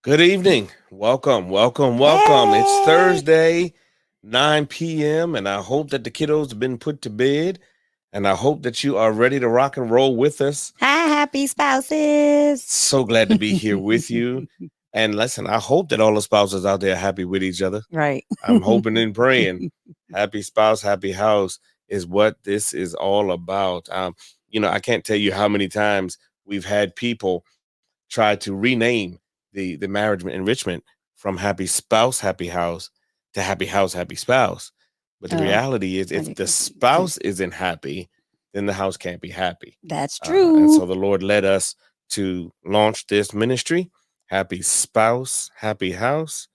Good evening. Welcome, welcome, welcome. It's Hey! Thursday, 9 p.m., and I hope that the kiddos have been put to bed, and I hope that you are ready to rock and roll with us. Hi, happy spouses. So glad to be here with you. And listen, I hope that all the spouses out there are happy with each other. Right. I'm hoping and praying. Happy spouse, happy house is what this is all about. I can't tell you how many times we've had people try to rename the marriage enrichment from happy spouse, happy house to happy house, happy spouse. But the Oh, reality is, I if think the spouse isn't happy, then the house can't be happy. that's And true. so the Lord led us to launch this ministry, Happy Spouse, Happy House,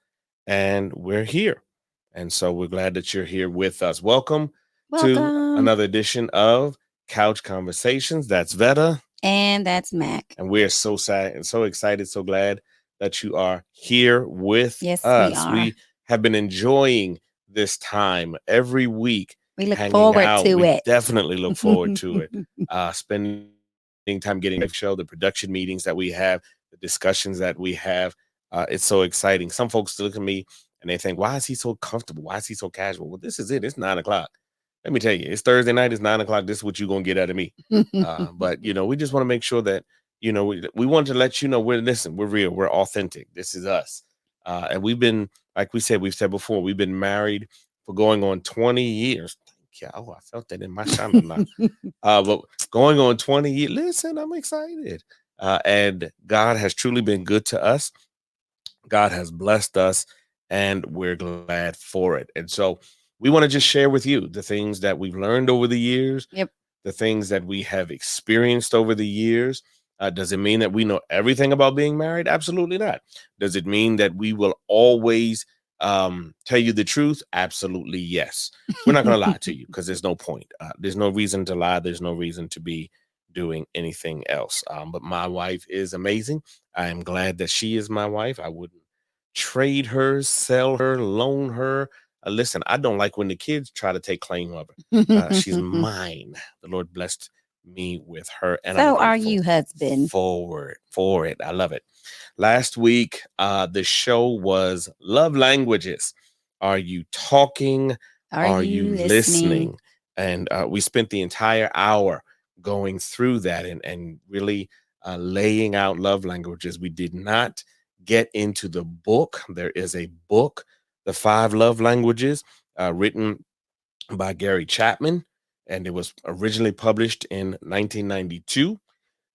and we're here. And so we're glad that you're here with us. Welcome to Welcome. another edition of Couch Conversations. That's Veta. And that's Mac. And we're so sad and so excited, so glad that you are here with Yes, we us. are. We have been enjoying this time every week, We look hanging forward out. to We it. definitely look forward to it. Spending time getting live show, the production meetings that we have, the discussions that we have. It's so exciting. Some folks look at me and they think, why is he so comfortable? Why is he so casual? Well, this is it. It's 9 o'clock. Let me tell you, it's Thursday night. It's 9 o'clock. This is what you're gonna get out of me. But we just want to make sure that we want to let you know we're real, we're authentic. This is us. And we've been, like we've said before, we've been married for going on 20 years. Yeah, oh, I felt that in my shana now. But going on 20 years, listen, I'm excited. And God has truly been good to us. God has blessed us, and we're glad for it. And so we want to just share with you the things that we've learned over the years, Yep. the things that we have experienced over the years. Does it mean that we know everything about being married? Absolutely not. Does it mean that we will always tell you the truth? Absolutely yes. We're not going to lie to you because there's no point. There's no reason to lie. There's no reason to be doing anything else. But my wife is amazing. I am glad that she is my wife. I wouldn't trade her, sell her, loan her. Listen, I don't like when the kids try to take claim of her. She's mine. The Lord blessed me with her, and I'm So are grateful you, husband? for it. I love it. Last week, the show was Love Languages. Are you talking? Are Are you you listening? listening? And we spent the entire hour going through that and really laying out love languages. We did not get into the book. There is a book, The Five Love Languages, written by Gary Chapman, and it was originally published in 1992.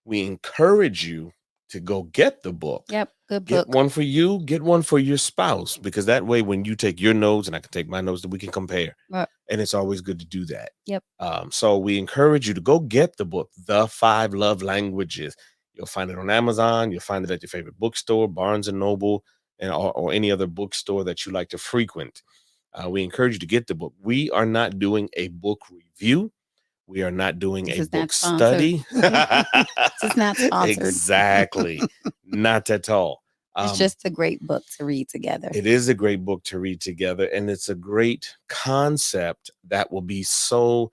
We encourage you to go get the book. Yep. Good Get book. one for you, get one for your spouse, because that way, when you take your notes and I can take my notes, that we can compare. And it's always good to do that. Yep. So we encourage you to go get the book, The Five Love Languages. You'll find it on Amazon. You'll find it at your favorite bookstore, Barnes and Noble, or any other bookstore that you like to frequent. We encourage you to get the book. We are not doing a book review. We are not doing This a is not book sponsored. study. This is not sponsored. Exactly. Not at all. It's Um, just a great book to read together. it is a great book to read together, and it's a great concept that will be so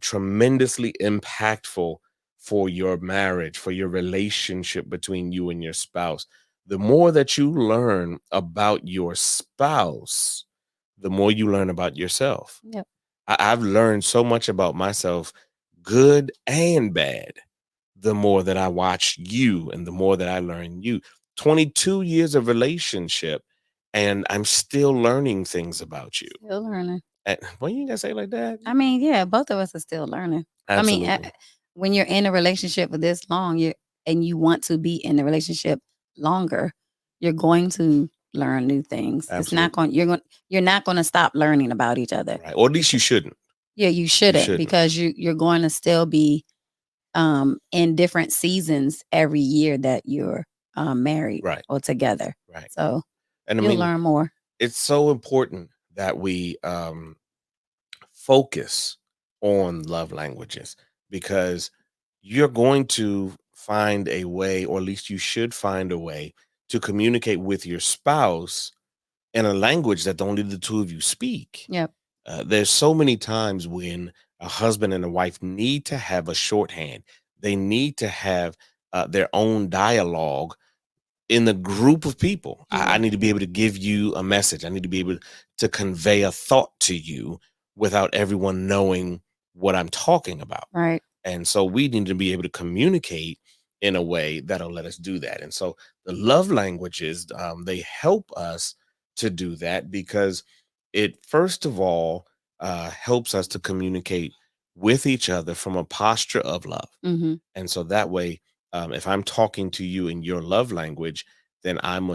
tremendously impactful for your marriage, for your relationship between you and your spouse. The more that you learn about your spouse, the more you learn about yourself. Yep. I've learned so much about myself, good and bad, the more that I watch you and the more that I learn you. 22 years of relationship, and I'm still learning things about you. Still learning. And well, you ain't gotta say it like that. I mean, yeah, both of us are still learning. I mean, Absolutely. when you're in a relationship for this long, you want to be in the relationship longer, you're going to learn new things. It's not Absolutely. going you're not going to stop learning about each other. Right. Or at least you shouldn't. Yeah, you You shouldn't shouldn't. because you're going to still be in different seasons every year that you're married Right. or together. Right. So And I you'll mean, learn more. it's so important that we focus on love languages, because you're going to find a way, or at least you should find a way, to communicate with your spouse in a language that only the two of you speak. Yep. There's so many times when a husband and a wife need to have a shorthand. They need to have their own dialogue in the group of people. I Yeah. need to be able to give you a message. I need to be able to convey a thought to you without everyone knowing what I'm talking about. Right. And so we need to be able to communicate in a way that'll let us do that. And so the love languages, they help us to do that because it, first of all, helps us to communicate with each other from a posture of love. Hmm. And so that way, if I'm talking to you in your love language, then I'm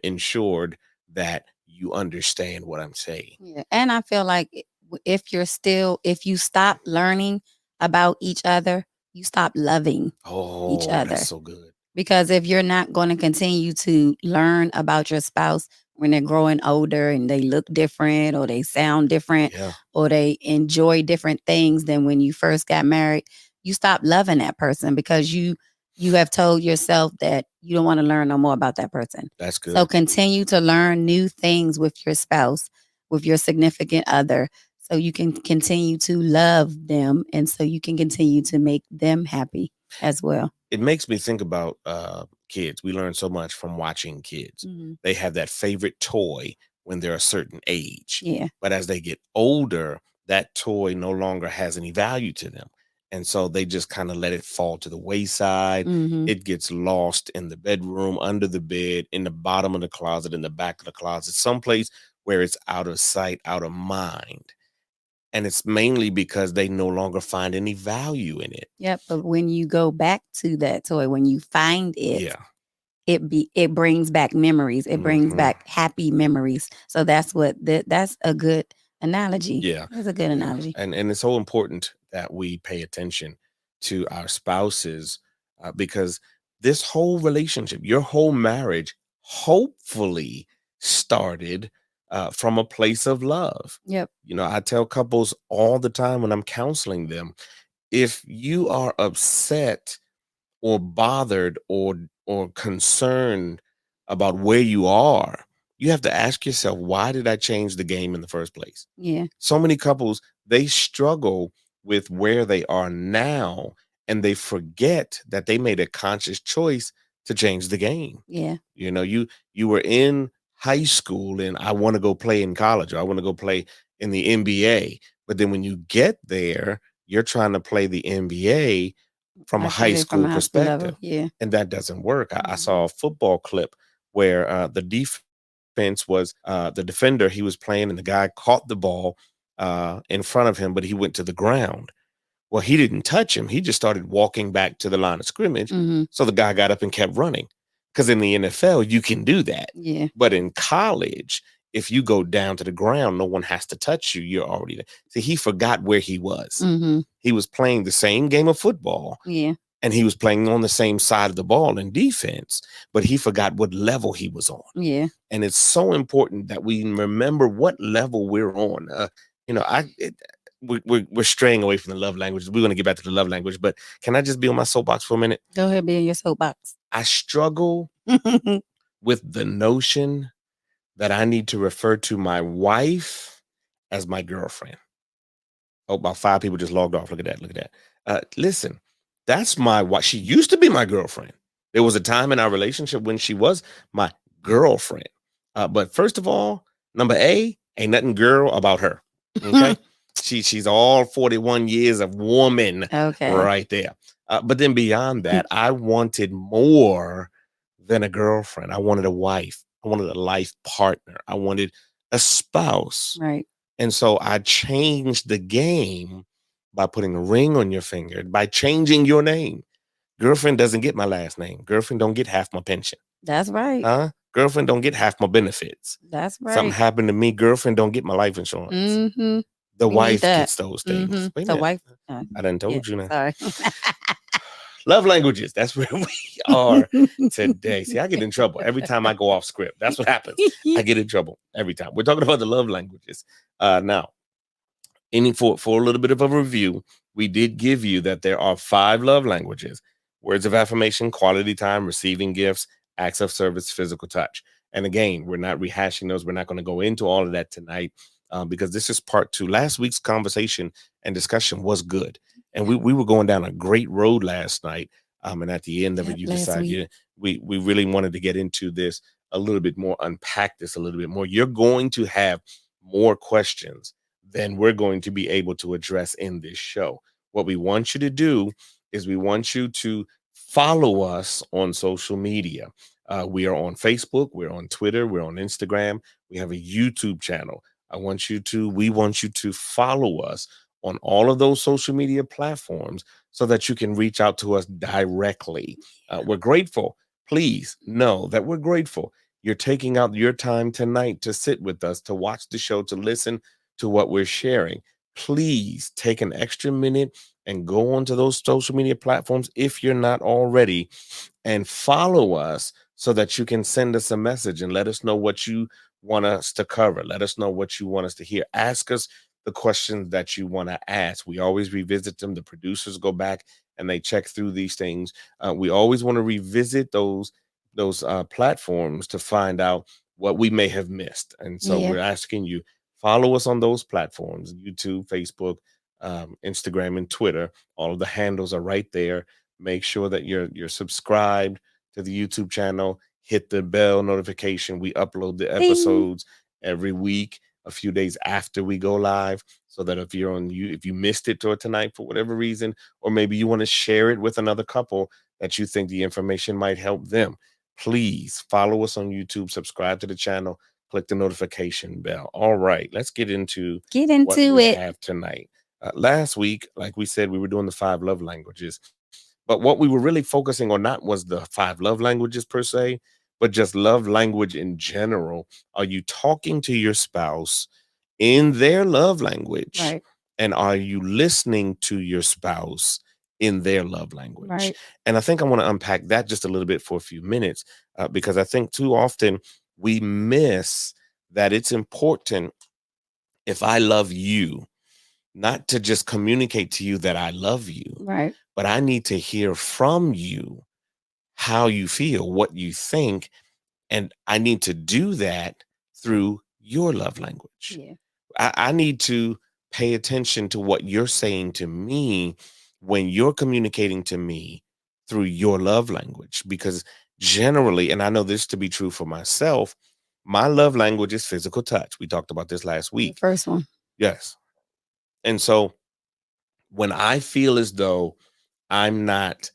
ensured that you understand what I'm saying. Yeah. And I feel like if you stop learning about each other, you stop loving each Oh, that's other. so good. Because if you're not going to continue to learn about your spouse when they're growing older and they look different or they sound different Yeah, or they enjoy different things than when you first got married, you stop loving that person because you have told yourself that you don't want to learn no more about that person. that's So good. continue to learn new things with your spouse, with your significant other, so you can continue to love them and so you can continue to make them happy as well. It makes me think about kids. We learn so much from watching kids. Mhm. They have that favorite toy when they're a certain age, Yeah. but as they get older, that toy no longer has any value to them. And so they just kind of let it fall to the wayside. Mhm. It gets lost in the bedroom, under the bed, in the bottom of the closet, in the back of the closet, someplace where it's out of sight, out of mind. And it's mainly because they no longer find any value in it. Yep. But when you go back to that toy, when you find it, Yeah. it brings back memories. It brings Hmm. back happy memories. So that's a good analogy. Yeah. That's a good Yeah. analogy. And it's so important that we pay attention to our spouses because this whole relationship, your whole marriage, hopefully started from a place of love. Yep. You know, I tell couples all the time when I'm counseling them, if you are upset or bothered or concerned about where you are, you have to ask yourself, why did I change the game in the first place? Yeah. So many couples, they struggle with where they are now and they forget that they made a conscious choice to change the game. Yeah. You know, you were in high school and I want to go play in college or I want to go play in the NBA. But then when you get there, you're trying to play the NBA from a I should high be from school a high school level. perspective. Yeah. And that doesn't work. I Mhm. saw a football clip where the defense was the defender, he was playing, and the guy caught the ball in front of him, but he went to the ground. Well, he didn't touch him. He just started walking back to the line of scrimmage. Mhm. So the guy got up and kept running. Because in the NFL, you can do that. Yeah. But in college, if you go down to the ground, no one has to touch you. You're already there. See, he forgot where he was. Mhm. He was playing the same game of football Yeah. and he was playing on the same side of the ball in defense, but he forgot what level he was on. Yeah. And it's so important that we remember what level we're on. You know, we're straying away from the love language. We're going to get back to the love language, but can I just be on my soapbox for a minute? Go ahead, be in your soapbox. I struggle with the notion that I need to refer to my wife as my girlfriend. Oh, about 5 people just logged off. Look at that. Look at that. Listen, that's my wife. She used to be my girlfriend. There was a time in our relationship when she was my girlfriend. But first of all, number A, ain't nothing girl about her. Okay. She's all 41 years of woman Okay. right there. But then beyond that, I wanted more than a girlfriend. I wanted a wife. I wanted a life partner. I wanted a spouse. Right. And so I changed the game by putting a ring on your finger, by changing your name. Girlfriend doesn't get my last name. Girlfriend don't get half my pension. That's right. Huh? Girlfriend don't get half my benefits. That's Something right. happened to me, girlfriend don't get my life insurance. Mm-hmm. The We need wife that. gets those Mm-hmm. things. Wait a So minute. wife. I done Yeah. told you now. Sorry. Love languages. That's where we are today. See, I get in trouble every time I go off script. That's what happens. I get in trouble every time. We're talking about the love languages. Now, for a little bit of a review, we did give you that there are 5 love languages: words of affirmation, quality time, receiving gifts, acts of service, physical touch. And again, we're not rehashing those. We're not going to go into all of that tonight because this is part 2. Last week's conversation and discussion was good, and we were going down a great road last night. And at the end of it, Yep, you last decided week. we really wanted to get into this a little bit more, unpack this a little bit more. You're going to have more questions than we're going to be able to address in this show. What we want you to do is we want you to follow us on social media. We are on Facebook, we're on Twitter, we're on Instagram, we have a YouTube channel. We want you to follow us on all of those social media platforms so that you can reach out to us directly. We're grateful. Please know that we're grateful. You're taking out your time tonight to sit with us, to watch the show, to listen to what we're sharing. Please take an extra minute and go onto those social media platforms if you're not already, and follow us so that you can send us a message and let us know what you want us to cover. Let us know what you want us to hear. Ask us the questions that you want to ask. We always revisit them. The producers go back and they check through these things. We always want to revisit those platforms to find out what we may have missed. And so Yeah. we're asking you, follow us on those platforms: YouTube, Facebook, Instagram, and Twitter. All of the handles are right there. Make sure that you're subscribed to the YouTube channel. Hit the bell notification. We upload the Ding. episodes every week, a few days after we go live, so that if you missed it or tonight for whatever reason, or maybe you want to share it with another couple that you think the information might help them, please follow us on YouTube, subscribe to the channel, click the notification bell. All right, let's get into what we it. have tonight. Last week, like we said, we were doing the 5 love languages. But what we were really focusing on not was the 5 love languages per se, but just love language in general. Are you talking to your spouse in their love language? Right. And are you listening to your spouse in their love language? Right. And I think I want to unpack that just a little bit for a few minutes, because I think too often we miss that it's important, if I love you, not to just communicate to you that I love you, Right. but I need to hear from you how you feel, what you think, and I need to do that through your love language. Yeah. I need to pay attention to what you're saying to me when you're communicating to me through your love language, because generally, and I know this to be true for myself, my love language is physical touch. We talked about this last The week. first one. Yes. And so when I feel as though I'm not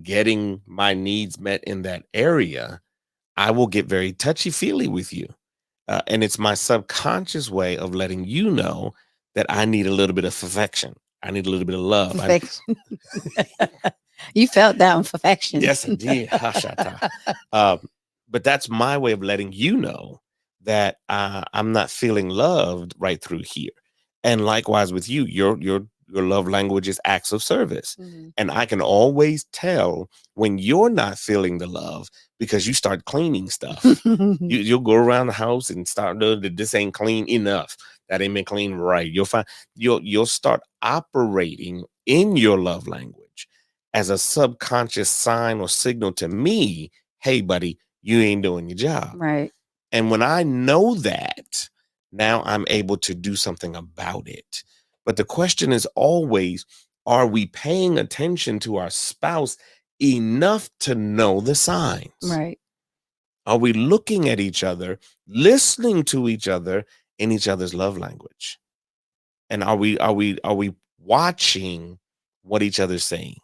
getting my needs met in that area, I will get very touchy feely with you. And it's my subconscious way of letting you know that I need a little bit of affection. I need a little bit of love. Perfection. You felt that one, perfection. Yes, I did. Hashata. But that's my way of letting you know that I'm not feeling loved right through here. And likewise with you, your love language is acts of service. Mhm. And I can always tell when you're not feeling the love because you start cleaning stuff. You'll go around the house and start this ain't clean enough. That ain't been clean right. You'll find you'll start operating in your love language as a subconscious sign or signal to me, hey buddy, you ain't doing your job. Right. And when I know that, now I'm able to do something about it. But the question is always, are we paying attention to our spouse enough to know the signs? Right. Are we looking at each other, listening to each other in each other's love language? And are we watching what each other's saying?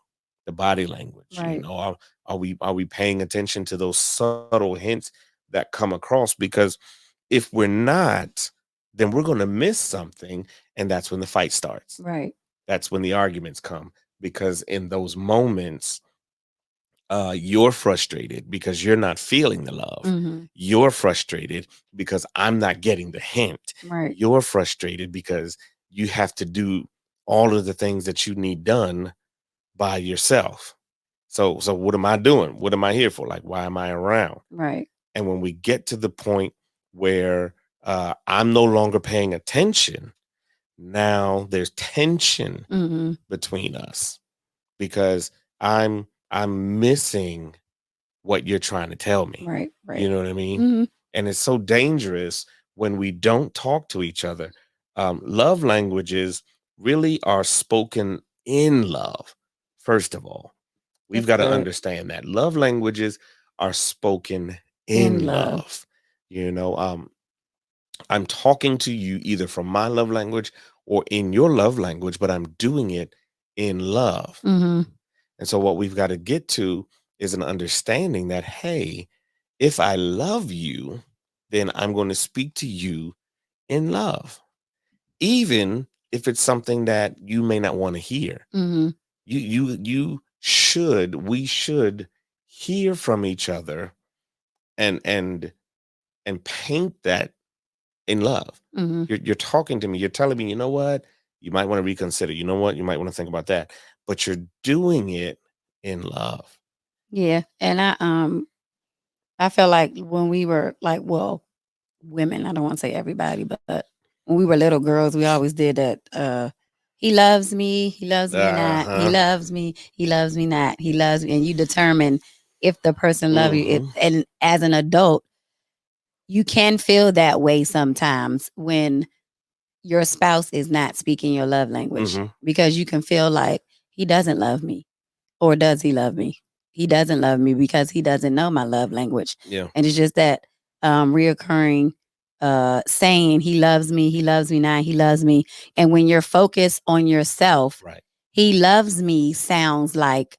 The body language, Right. are we paying attention to those subtle hints that come across? Because if we're not, then we're going to miss something, and that's when the fight starts. Right. That's when the arguments come, because in those moments, you're frustrated because you're not feeling the love. Mhm. You're frustrated because I'm not getting the hint. Right. You're frustrated because you have to do all of the things that you need done by yourself. So what am I doing? What am I here for? Like, why am I around? Right. And when we get to the point where I'm no longer paying attention, now there's tension Mhm. between us because I'm missing what you're trying to tell me. Right. Right. You know what I mean? Mhm. And it's so dangerous when we don't talk to each other. Love languages really are spoken in love, first of all. We've That's got to good. understand that love languages are spoken In in love. love. You know, I'm talking to you either from my love language or in your love language, but I'm doing it in love. Mm-hmm. And so, what we've got to get to is an understanding that, hey, if I love you, then I'm going to speak to you in love, even if it's something that you may not want to hear. Mm-hmm. We should hear from each other and paint that in love. Mm-hmm. You're talking to me, you're telling me, you know what, you might want to reconsider, you know what, you might want to think about that, but you're doing it in love. Yeah. And I feel like when we were like, well, women, I don't want to say everybody, but when we were little girls, we always did that. He loves me not. He Uh-huh. loves me, he loves me not. He loves me. And you determine if the person love you. Hmm. And as an adult, you can feel that way sometimes when your spouse is not speaking your love language, Hmm. because you can feel like he doesn't love me. Or does he love me? He doesn't love me because he doesn't know my love language. Yeah. And it's just that reoccurring saying, he loves me not, he loves me. And when you're focused on yourself, Right. he loves me sounds like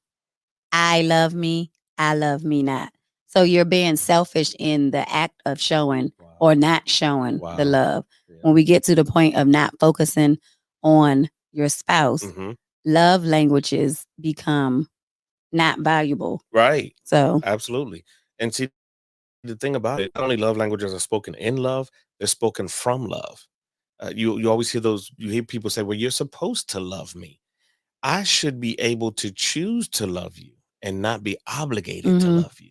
I love me not. So you're being selfish in the act of showing Wow. or not showing the Wow. love. Yeah. When we get to the point of not focusing on your spouse, Hmm. love languages become not valuable. Right. So, Absolutely. And see, the thing about it, not only love languages are spoken in love, they're spoken from love. You always hear those. You hear people say, "Well, you're supposed to love me." I should be able to choose to love you and not be obligated to mhm, love you,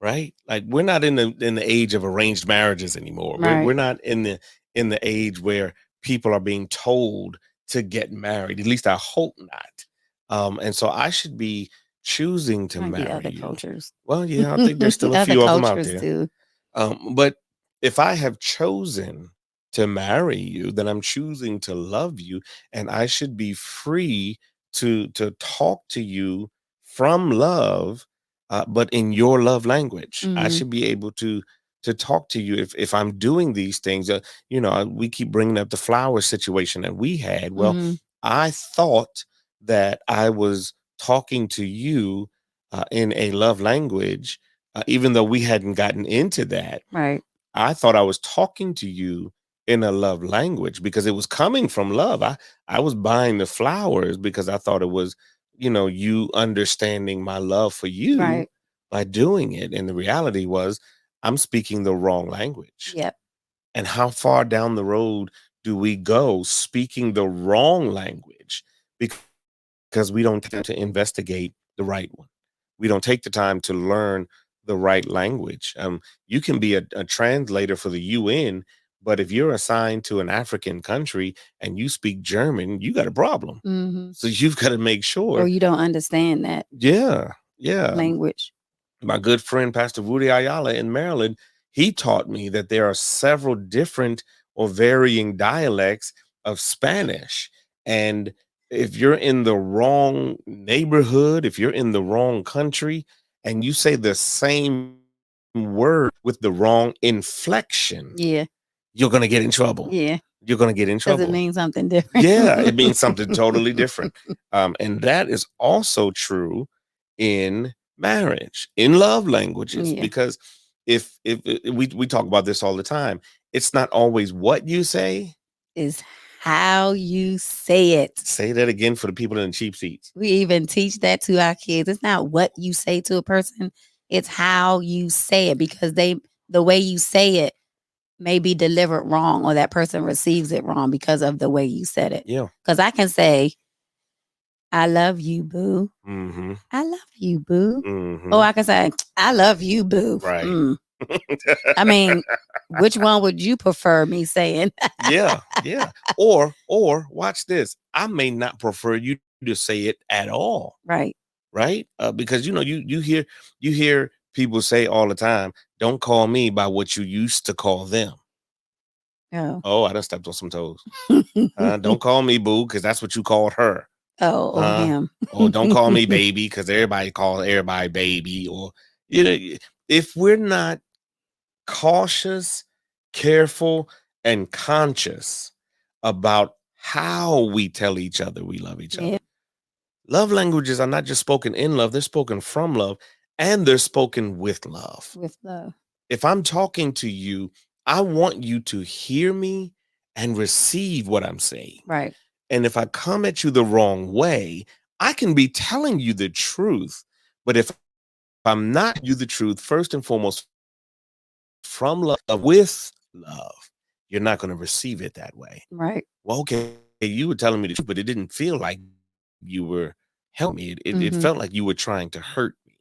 right? Like we're not in the age of arranged marriages anymore. We're right. not in the age where people are being told to get married. At least I hope not. And so I should be choosing to Might be marry other you. cultures. Well, yeah, I think there's still a Other few of them out cultures there. do. But if I have chosen to marry you, then I'm choosing to love you, and I should be free to talk to you from love, but in your love language. I Mhm, should be able to talk to you if I'm doing these things. We keep bringing up the flower situation that we had. Well, mhm, I thought that I was talking to you in a love language, even though we hadn't gotten into that. right. I thought I was talking to you in a love language because it was coming from love. I was buying the flowers because I thought it was, you understanding my love for you Right. by doing it. And the reality was I'm speaking the wrong language. Yep. And how far down the road do we go speaking the wrong language because we don't take time to investigate the right one. We don't take the time to learn the right language. You can be a translator for the UN, but if you're assigned to an African country and you speak German, you got a problem. Mhm. So you've got to make Or sure. you don't understand that Yeah, yeah. language. My good friend Pastor Rudy Ayala in Maryland, he taught me that there are several different or varying dialects of Spanish. And if you're in the wrong neighborhood, if you're in the wrong country, and you say the same word with the wrong inflection, Yeah. you're going to get in trouble. Yeah. You're going to get in Because it trouble. means something different. Yeah, it means something totally different. And that is also true in marriage, in love languages, Yeah. because if we talk about this all the time, it's not always what you say. Is how you say it. Say that again for the people in the cheap seats. We even teach that to our kids. It's not what you say to a person, it's how you say it, because the way you say it may be delivered wrong, or that person receives it wrong because of the way you said it. Yeah. Because I can say, I love you, boo. Mm-hmm. I love you, boo. Or Mm-hmm. I can say, I love you, boo. Right. I mean, which one would you prefer me saying? Yeah, yeah. Or watch this. I may not prefer you to say it at all. Right. Right? Because you hear people say all the time, "Don't call me by what you used to call them." Oh. Oh, I done stepped on some toes. Don't call me boo because that's what you called her. Oh, Huh? him. Or don't call me baby because everybody calls everybody baby. Or, if we're not cautious, careful, and conscious about how we tell each other we love each Yeah, other. Love languages are not just spoken in love, they're spoken from love and they're spoken with love. with love. If I'm talking to you, I want you to hear me and receive what I'm saying. Right. And if I come at you the wrong way, I can be telling you the truth. But if I'm not you the truth, first and foremost, from love, with love, you're not going to receive it that way. Right. Well, okay, you were telling me the truth, but it didn't feel like you were helping me. It Hmm. felt like you were trying to hurt me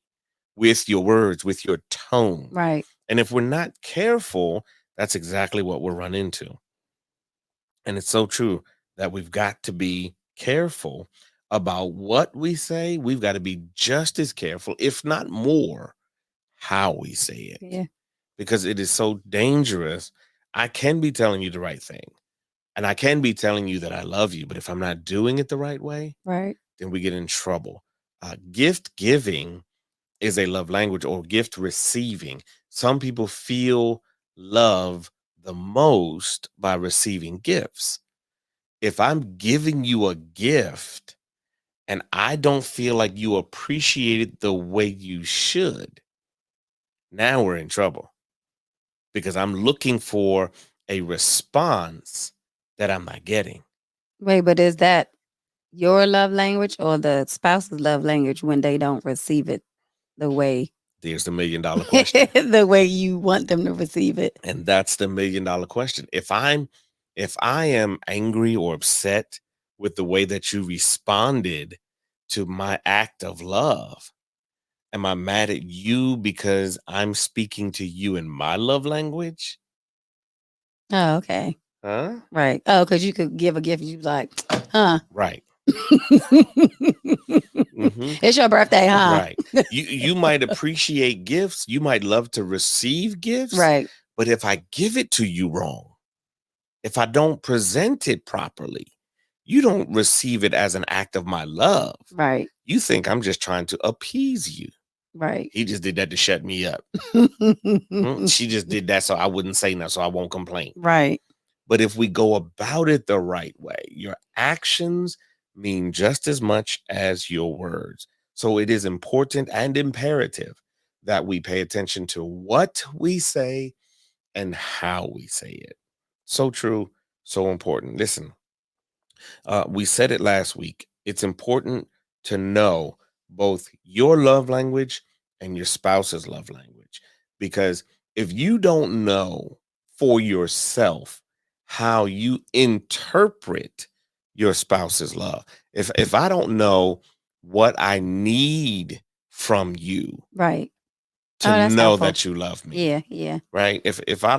with your words, with your tone. Right. And if we're not careful, that's exactly what we'll run into. And it's so true that we've got to be careful about what we say. We've got to be just as careful, if not more, how we say it, Yeah. because it is so dangerous. I can be telling you the right thing and I can be telling you that I love you, but if I'm not doing it the right way, Right. then we get in trouble. Gift giving is a love language, or gift receiving. Some people feel love the most by receiving gifts. If I'm giving you a gift and I don't feel like you appreciate it the way you should, now we're in trouble because I'm looking for a response that I'm not getting. Wait, but is that your love language or the spouse's love language when they don't receive it the way There's the $1,000,000 question. the way you want them to receive it? And that's the $1,000,000 question. If I am angry or upset with the way that you responded to my act of love, am I mad at you because I'm speaking to you in my love language? Oh, okay. Huh? Right. Oh, because you could give a gift, you like, huh? Right. Hmm. It's your birthday, huh? Right. You might appreciate gifts, you might love to receive gifts, Right. but if I give it to you wrong, if I don't present it properly, you don't receive it as an act of my love. Right. You think I'm just trying to appease you. Right. He just did that to shut me up. She just did that so I wouldn't say nothing, so I won't complain. Right. But if we go about it the right way, your actions mean just as much as your words. So it is important and imperative that we pay attention to what we say and how we say it. So true, so important. Listen, we said it last week. It's important to know both your love language and your spouse's love language. Because if you don't know for yourself how you interpret your spouse's love, if I don't know what I need from you Right. to Oh, that's know helpful. that you love me, Yeah. Yeah. right? If I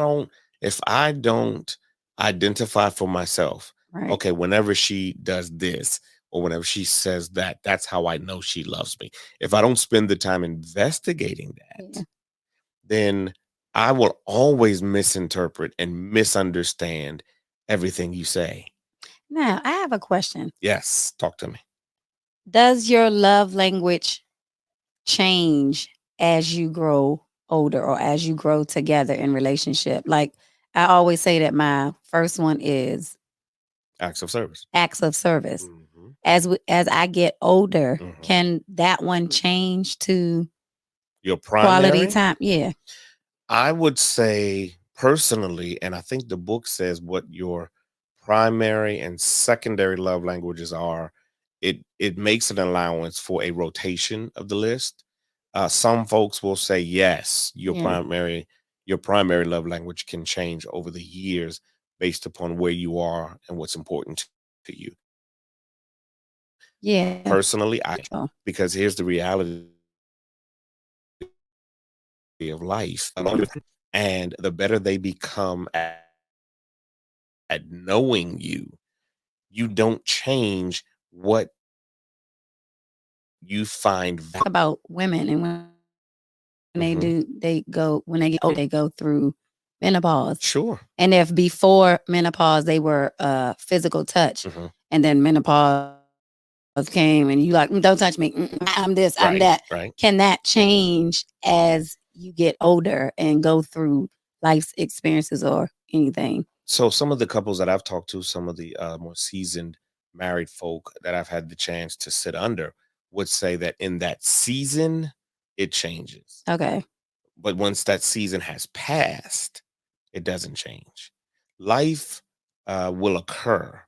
don't identify for myself, Right. okay, whenever she does this or whenever she says that, that's how I know she loves me. If I don't spend the time investigating Yeah. that, then I will always misinterpret and misunderstand everything you say. Now, I have a question. Yes, talk to me. Does your love language change as you grow older or as you grow together in relationship? Like I always say that my first one is Acts of service. acts of service. Mhm, As I get older, mhm. can that one change to Your quality primary, time? Yeah. I would say personally, and I think the book says what your primary and secondary love languages are. It makes an allowance for a rotation of the list. Some folks will say yes, Yeah. your primary love language can change over the years based upon where you are and what's important to you. Yeah. Personally, Oh, because here's the reality of life, and the better they become at knowing you, you don't change what you find about women and when Mhm. when they get old, they go through menopause. Sure. And if before menopause they were physical touch Mhm. and then menopause came and you like, don't touch me. I'm this, I'm Right, that. right. Can that change as you get older and go through life's experiences or anything? So some of the couples that I've talked to, some of the more seasoned married folk that I've had the chance to sit under would say that in that season, it changes. Okay. But once that season has passed, it doesn't change. Life will occur,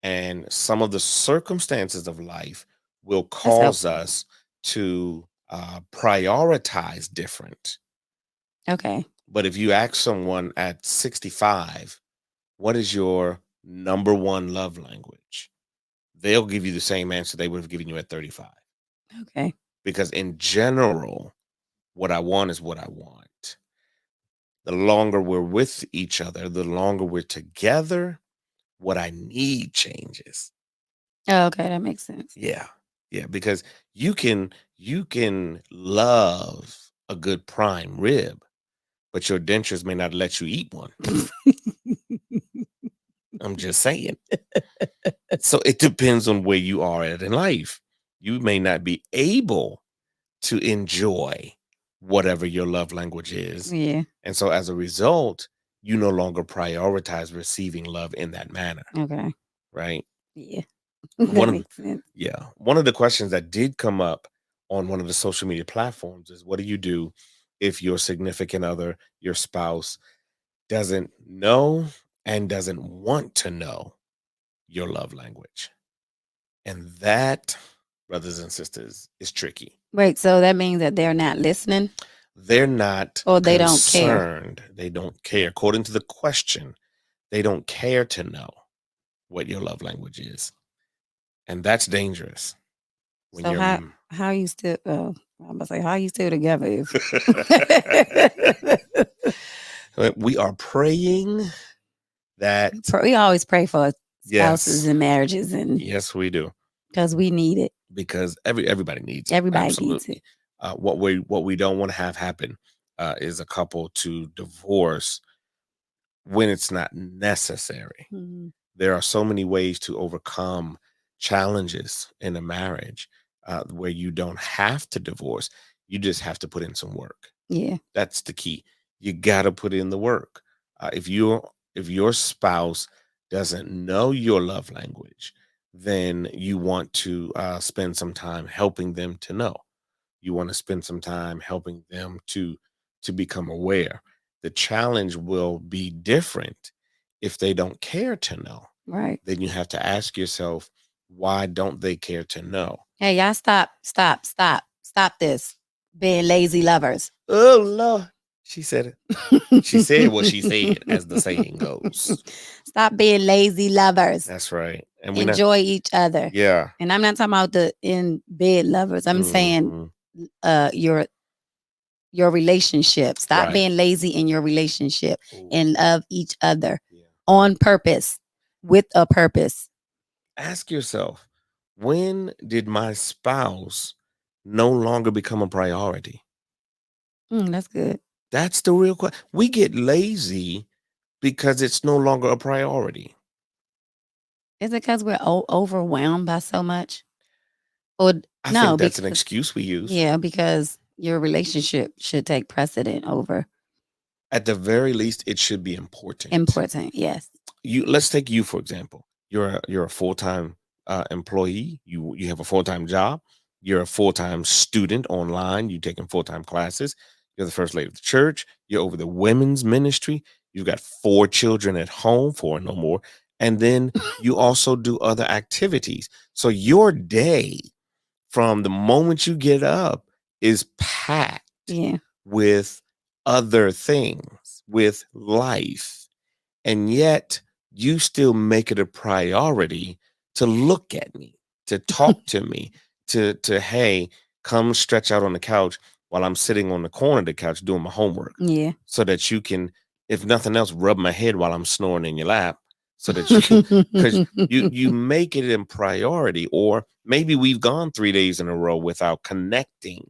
and some of the circumstances of life will That's cause helpful. us to prioritize different. Okay. But if you ask someone at 65, what is your number one love language? They'll give you the same answer they would have given you at 35. Okay. Because in general, what I want is what I want. The longer we're with each other, the longer we're together, what I need changes. Oh, okay. That makes sense. Yeah. Yeah. Because you can love a good prime rib, but your dentures may not let you eat one. I'm just saying. So it depends on where you are at in life. You may not be able to enjoy whatever your love language is. Yeah. And so as a result, you no longer prioritize receiving love in that manner, Okay. right? Yeah. One That of makes sense. yeah, one of the questions that did come up on one of the social media platforms is what do you do if your significant other, your spouse doesn't know and doesn't want to know your love language? And that, brothers and sisters, is tricky. Wait, so that means that they're not listening They're not or they don't care? concerned. They don't care. According to the question, they don't care to know what your love language is. And that's dangerous. When So you're how you still I'm gonna say how you still together is we are praying that we always pray for spouses yes, and marriages and yes, we do. because we need it. Because everybody needs it. Everybody needs Absolutely. it. What we don't want to have happen is a couple to divorce when it's not necessary. Mhm. There are so many ways to overcome challenges in a marriage where you don't have to divorce. You just have to put in some work. Yeah. That's the key. You got to put in the work. If your spouse doesn't know your love language, then you want to spend some time helping them to know. You want to spend some time helping them to become aware. The challenge will be different if they don't care to know. Right. Then you have to ask yourself, why don't they care to know? Hey, y'all stop this. Being lazy lovers. Oh Lord, she said it. She said what she said, as the saying goes. Stop being lazy lovers. That's right. And we not, Enjoy each other. yeah. And I'm not talking about the in bed lovers. I'm saying Mhm. your relationship. Stop Right. being lazy in your relationship Ooh, and love each other yeah. on purpose with a purpose. Ask yourself, when did my spouse no longer become a priority? That's good. That's the real question. We get lazy because it's no longer a priority. Is it because we're overwhelmed by so much? Or I no, think that's an because excuse we use. yeah, because your relationship should take precedent over At the very least, it should be important. important. Yes. Let's take you for example. You're a full-time employee. You have a full-time job. You're a full-time student online. You taking full-time classes. You're the first lady of the church. You're over the women's ministry. You've got 4 children at home, 4 no more. And then you also do other activities. So your day from the moment you get up is packed Yeah. with other things, with life. And yet you still make it a priority to look at me, to talk to me, to hey, come stretch out on the couch while I'm sitting on the corner of the couch doing my homework, Yeah. so that you can, if nothing else, rub my head while I'm snoring in your lap, so that you can, because you make it in priority. Or maybe we've gone 3 days in a row without connecting.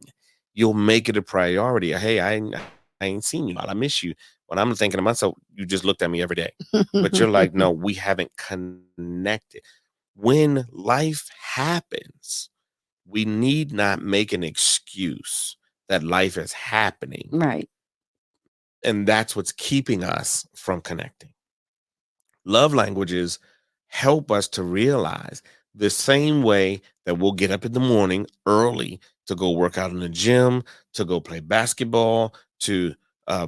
You'll make it a priority. Hey, I ain't seen you. I miss you. When I'm thinking to myself, you just looked at me every day. But you're like, no, we haven't connected. when life happens, we need not make an excuse that life is happening. Right. And that's what's keeping us from connecting. Love languages help us to realize the same way that we'll get up in the morning early to go work out in the gym, to go play basketball, to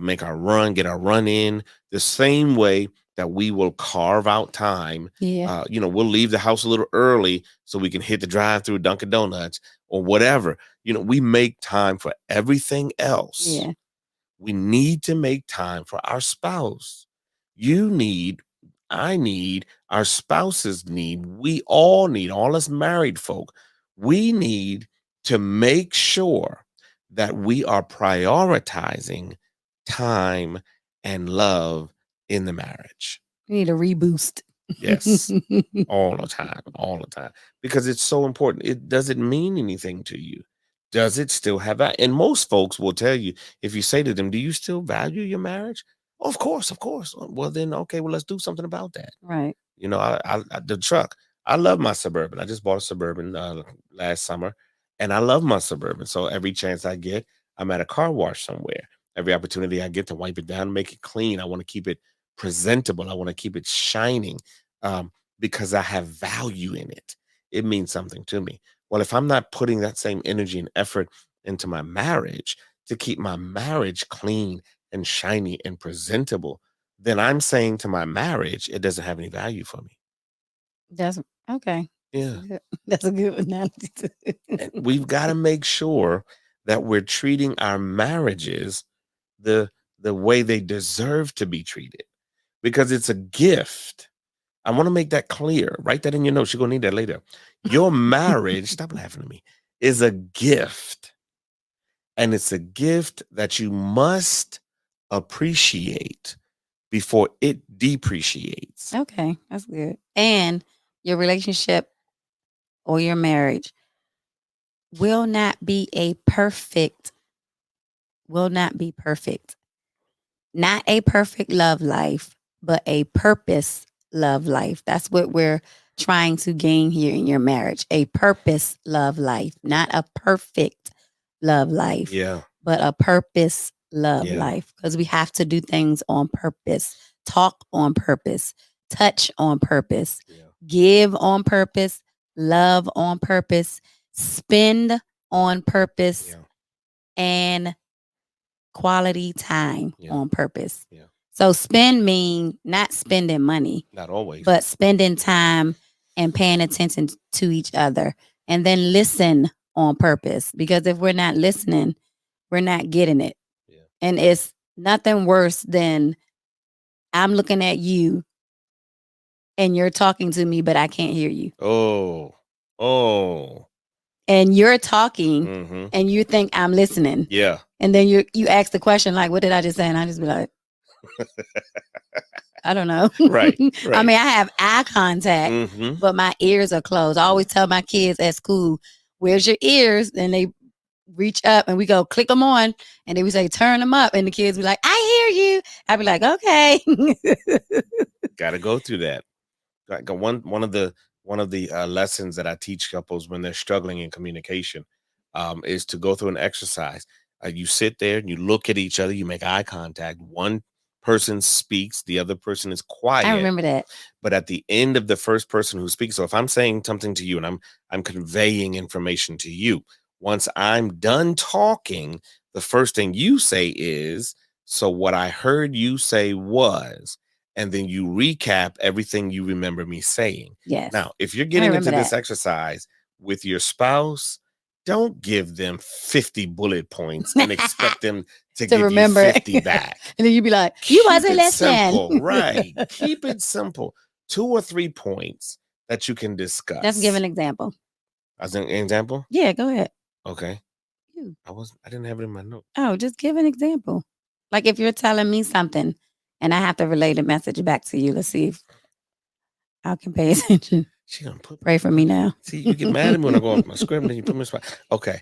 make our run, get our run in, the same way that we will carve out time. Yeah. We'll leave the house a little early so we can hit the drive through Dunkin' Donuts or whatever. We make time for everything else. Yeah. We need to make time for our spouse. You need, I need, our spouses need, we all need, all us married folk, we need to make sure that we are prioritizing time and love in the marriage. We need a reboost. Yes. All the time, because it's so important. It doesn't mean anything to you. Does it still have that? And most folks will tell you, if you say to them, do you still value your marriage? "Oh, of course, of course." Well, then, okay, well, let's do something about that. Right. The truck, I love my Suburban. I just bought a Suburban last summer, and I love my Suburban. So every chance I get, I'm at a car wash somewhere. Every opportunity I get to wipe it down and make it clean, I want to keep it presentable. I want to keep it shining, because I have value in it. It means something to me. Well, if I'm not putting that same energy and effort into my marriage to keep my marriage clean and shiny and presentable, then I'm saying to my marriage, it doesn't have any value for me. That's okay. Yeah. That's a good analogy. And we've got to make sure that we're treating our marriages the way they deserve to be treated, because it's a gift. I want to make that clear. Write that in your notes. You're going to need that later. Your marriage, stop laughing at me, is a gift. And it's a gift that you must appreciate before it depreciates. Okay, that's good. And your relationship or your marriage will not be perfect. Not a perfect love life, but a purpose love life. That's what we're trying to gain here in your marriage. A purpose love life, not a perfect love life, Yeah. but a purpose love Yeah. life, because we have to do things on purpose, talk on purpose, touch on purpose, Yeah. give on purpose, love on purpose, spend on purpose, Yeah. and quality time Yeah. on purpose. Yeah. So spend mean not spending money, Not always. but spending time and paying attention to each other, and then listen on purpose. Because if we're not listening, we're not getting it. Yeah. And it's nothing worse than I'm looking at you and you're talking to me, but I can't hear you. Oh. And you're talking Mm-hmm. and you think I'm listening. Yeah. And then you ask the question like, what did I just say? And I just be like, I don't know. Right. I mean, I have eye contact, Mm-hmm. but my ears are closed. I always tell my kids at school, where's your ears? And they reach up and we go click them on, and then we say turn them up, and the kids be like, I hear you. I be like, okay. Got to go through that. Like one of the lessons that I teach couples when they're struggling in communication is to go through an exercise. You sit there and you look at each other, you make eye contact. One person speaks, the other person is quiet. I remember that. But at the end of the first person who speaks, so if I'm saying something to you and I'm conveying information to you, once I'm done talking, the first thing you say is, so what I heard you say was, and then you recap everything you remember me saying. Yes. Now, if you're getting into remember this exercise with your spouse, don't give them 50 bullet points and expect them to give remember you it. 50 back. And then you be like, you Keep wasn't it listening. simple, right? Keep it simple. 2 or 3 points that you can discuss. Just give an example. As an example? Yeah, go ahead. Okay. You. I didn't have it in my note. Oh, just give an example. Like if you're telling me something and I have to relay the message back to you, let's see if I can pay attention. She gonna Pray for me now. See, you get mad at me when I go off my script and then you put me in the spot. Okay.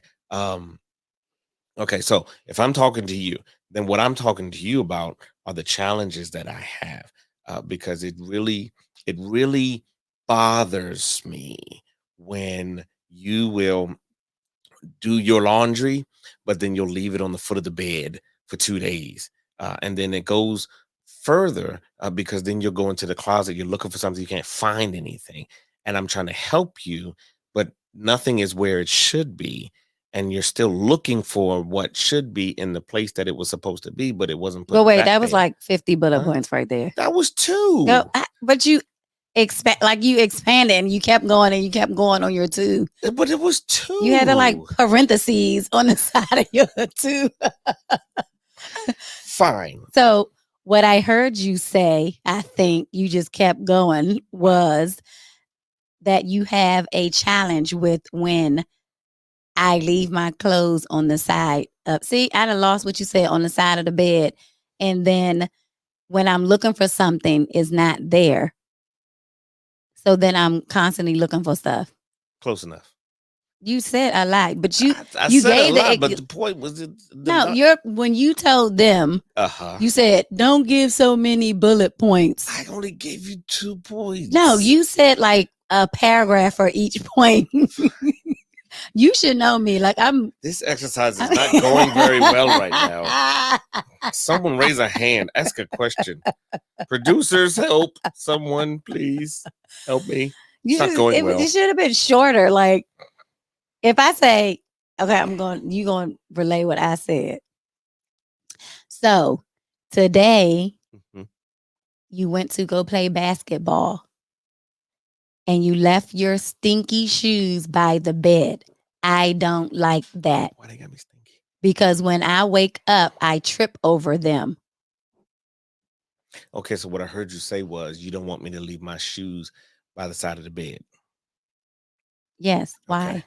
Okay, so if I'm talking to you, then what I'm talking to you about are the challenges that I have, because it really bothers me when you will do your laundry, but then you'll leave it on the foot of the bed for 2 days. And then it goes further because then you'll go into the closet, you're looking for something, you can't find anything. And I'm trying to help you, but nothing is where it should be. And you're still looking for what should be in the place that it was supposed to be, but it wasn't put But wait, back that was there. like 50 bullet Huh? points right there. That was 2. No, but you you expanded and you kept going and you kept going on your 2. But it was 2. You had to like parentheses on the side of your 2. Fine. So what I heard you say, I think you just kept going, was that you have a challenge with when I leave my clothes on the side up. See, I done lost what you said, on the side of the bed. And then when I'm looking for something, it's not there. So then I'm constantly looking for stuff. Close enough. You said a lot, but you I you said gave a the lot, but the point was when you told them, uh-huh. you said don't give so many bullet points. I only gave you 2 points. No, you said like a paragraph for each point. You should know me. Like This exercise is not going very well right now. Someone raise a hand. Ask a question. Producers, help. Someone, please help me. It's not going well. It should have been shorter. Like if I say, okay, you going to relay what I said. So today you went to go play basketball and you left your stinky shoes by the bed. I don't like that. Why they got me stinky? Because when I wake up, I trip over them. Okay, so what I heard you say was you don't want me to leave my shoes by the side of the bed. Yes. Why? Okay.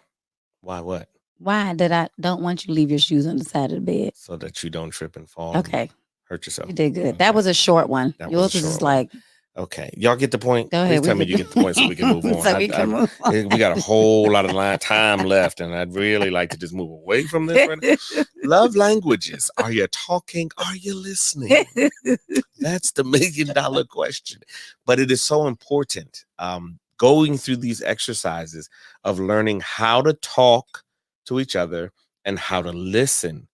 Why what? Why did I don't want you to leave your shoes on the side of the bed? So that you don't trip and fall. Okay. Hurt yourself. You did good. Okay. That was a short one. Yours was just like. Okay, y'all get the point. Go ahead. Please tell me you get the point so we can move on. So we can move on. We got a whole lot of time left, and I'd really like to just move away from this right now. Love languages. Are you talking? Are you listening? That's the $1 million question. But it is so important. Going through these exercises of learning how to talk to each other and how to listen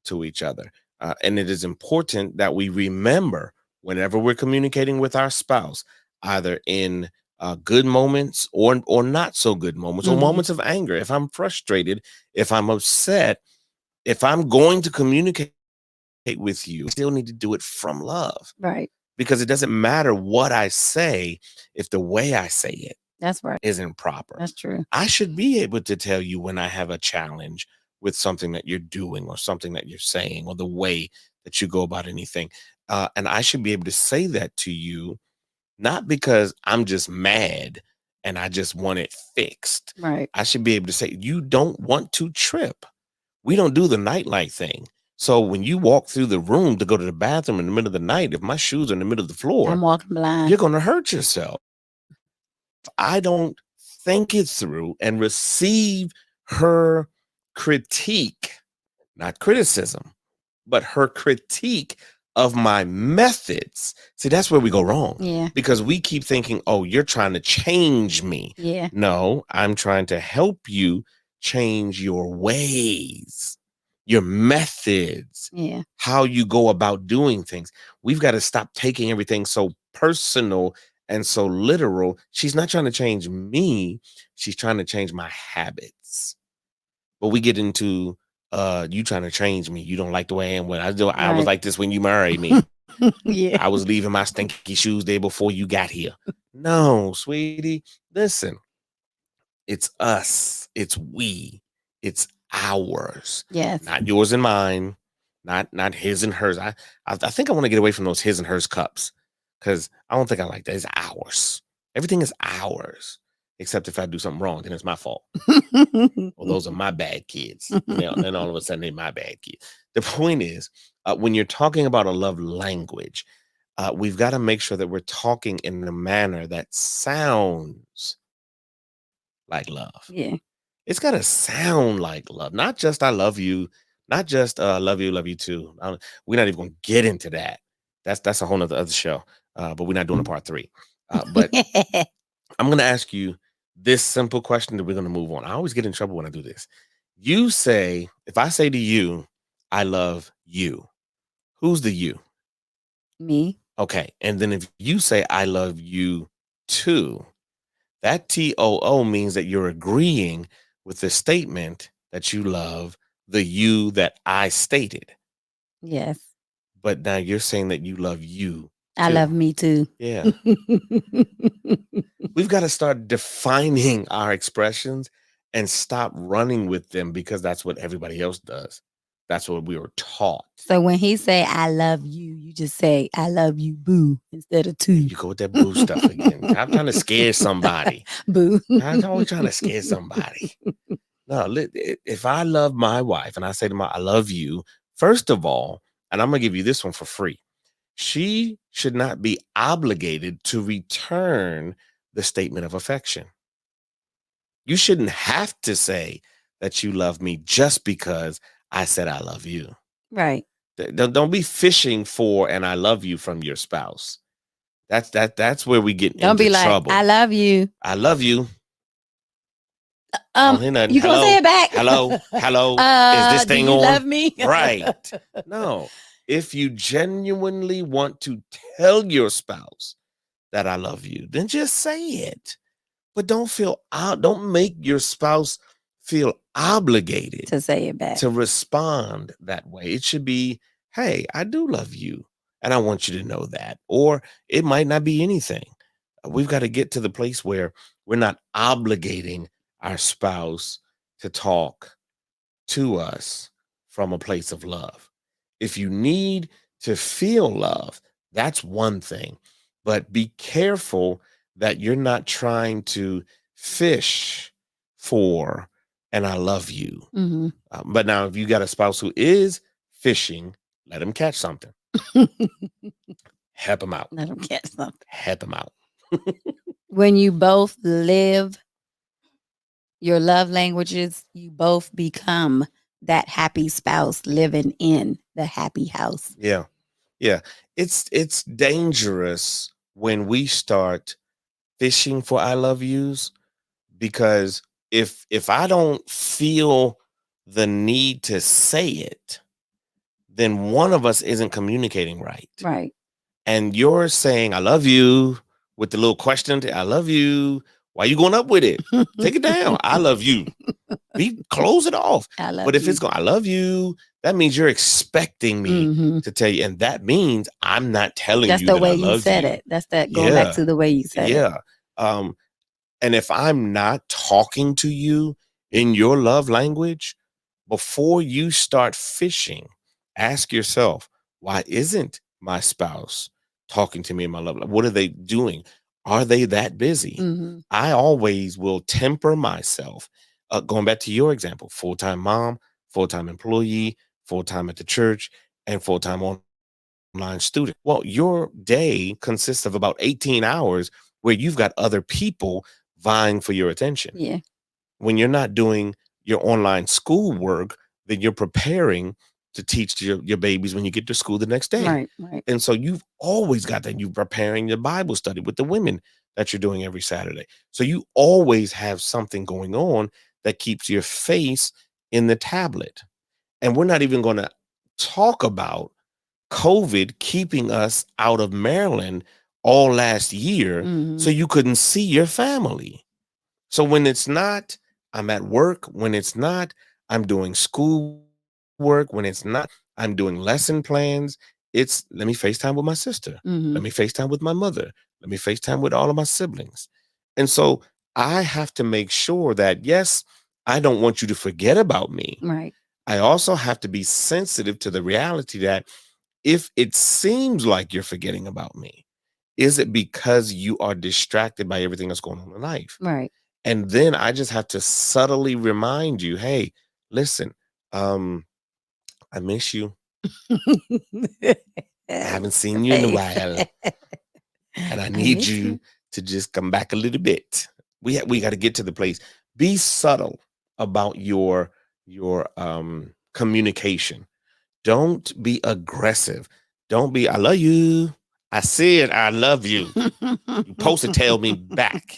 to each other. And it is important that we remember whenever we're communicating with our spouse, either in good moments or not so good moments, or moments of anger. If I'm frustrated, if I'm upset, if I'm going to communicate with you, I still need to do it from love. Right. Because it doesn't matter what I say if the way I say it That's right. isn't proper. That's true. I should be able to tell you when I have a challenge with something that you're doing or something that you're saying or the way that you go about anything. And I should be able to say that to you, not because I'm just mad and I just want it fixed. Right. I should be able to say, you don't want to trip. We don't do the nightlight thing. So when you walk through the room to go to the bathroom in the middle of the night, if my shoes are in the middle of the floor, I'm walking blind. You're going to hurt yourself. If I don't think it through and receive her critique, not criticism, but her critique of my methods. See, that's where we go wrong. Yeah. Because we keep thinking, oh, you're trying to change me. Yeah. No, I'm trying to help you change your ways, your methods, how you go about doing things. We've got to stop taking everything so personal and so literal. She's not trying to change me. She's trying to change my habits. But we get into you trying to change me. You don't like the way I am. When I was like this when you married me. Yeah. I was leaving my stinky shoes there before you got here. No, sweetie. Listen, it's us. It's we. It's ours. Yes. Not yours and mine. Not his and hers. I think I want to get away from those his and hers cups. Because I don't think I like that. It's ours. Everything is ours. Except if I do something wrong, then it's my fault. Well, those are my bad kids. Then all of a sudden, they're my bad kids. The point is, when you're talking about a love language, we've got to make sure that we're talking in a manner that sounds like love. Yeah. It's got to sound like love. Not just I love you. Not just love you too. We're not even going to get into that. That's a whole nother other show. But we're not doing a part 3. But I'm going to ask you this simple question that we're going to move on. I always get in trouble when I do this. You say, if I say to you, I love you, who's the you? Me. Okay. And then if you say, I love you too, that TOO means that you're agreeing with the statement that you love the you that I stated. Yes. But now you're saying that you love you I too. love me too. Yeah. We've got to start defining our expressions and stop running with them because that's what everybody else does. That's what we were taught. So when he say I love you, you just say I love you, boo, instead of two. You go with that boo stuff again. I'm trying to scare somebody. Boo. I'm always trying to scare somebody. No, if I love my wife and I say to my, I love you, first of all, and I'm going to give you this one for free. She should not be obligated to return the statement of affection. You shouldn't have to say that you love me just because I said I love you. Right. Don't be fishing for and I love you from your spouse. That's where we get Don't into be like, trouble. I love you. I love you. I don't hear nothing. You gonna say it back? Hello, hello. Is this thing do you on? love me? Right. No. If you genuinely want to tell your spouse that I love you, then just say it. But don't make your spouse feel obligated To say it back. to respond that way. It should be, hey, I do love you. And I want you to know that. Or it might not be anything. We've got to get to the place where we're not obligating our spouse to talk to us from a place of love. If you need to feel love, that's one thing. But be careful that you're not trying to fish for and I love you. Mm-hmm. But now if you got a spouse who is fishing, let him catch something. Help him out. Let them catch something. Help him out. When you both live your love languages, you both become that happy spouse living in the happy house. Yeah. Yeah. It's dangerous when we start fishing for I love yous, because if I don't feel the need to say it, then one of us isn't communicating right. Right. And you're saying I love you with the little question, I love you. Why are you going up with it? Take it down. I love you. Close it off. I love But if you. it's going, I love you, that means you're expecting me Mhm. to tell you. And that means I'm not telling That's you the that way I you love said you. it. That's that going back to the way you said it. Yeah. And if I'm not talking to you in your love language, before you start fishing, ask yourself, why isn't my spouse talking to me in my love language? What are they doing? Are they that busy? Mhm. I always will temper myself. Going back to your example, full-time mom, full-time employee, full-time at the church, and full-time online student. Well, your day consists of about 18 hours where you've got other people vying for your attention. Yeah. When you're not doing your online schoolwork, then you're preparing to teach your babies when you get to school the next day. Right. Right. And so you've always got that. You're preparing your Bible study with the women that you're doing every Saturday. So you always have something going on that keeps your face in the tablet. And we're not even going to talk about COVID keeping us out of Maryland all last year, Mhm. so you couldn't see your family. So when it's not, I'm at work. When it's not, I'm doing school work. When it's not, I'm doing lesson plans. It's let me FaceTime with my sister. Mhm. Let me FaceTime with my mother. Let me FaceTime with all of my siblings. And so I have to make sure that, yes, I don't want you to forget about me. Right. I also have to be sensitive to the reality that if it seems like you're forgetting about me, is it because you are distracted by everything that's going on in life? Right. And then I just have to subtly remind you, hey, listen, I miss you. I haven't seen you in a while, and I need miss you you. to just come back a little bit. We got to get to the place. Be subtle about your communication. Don't be aggressive. Don't be, I love you. I said I love you. You're supposed to tell me back.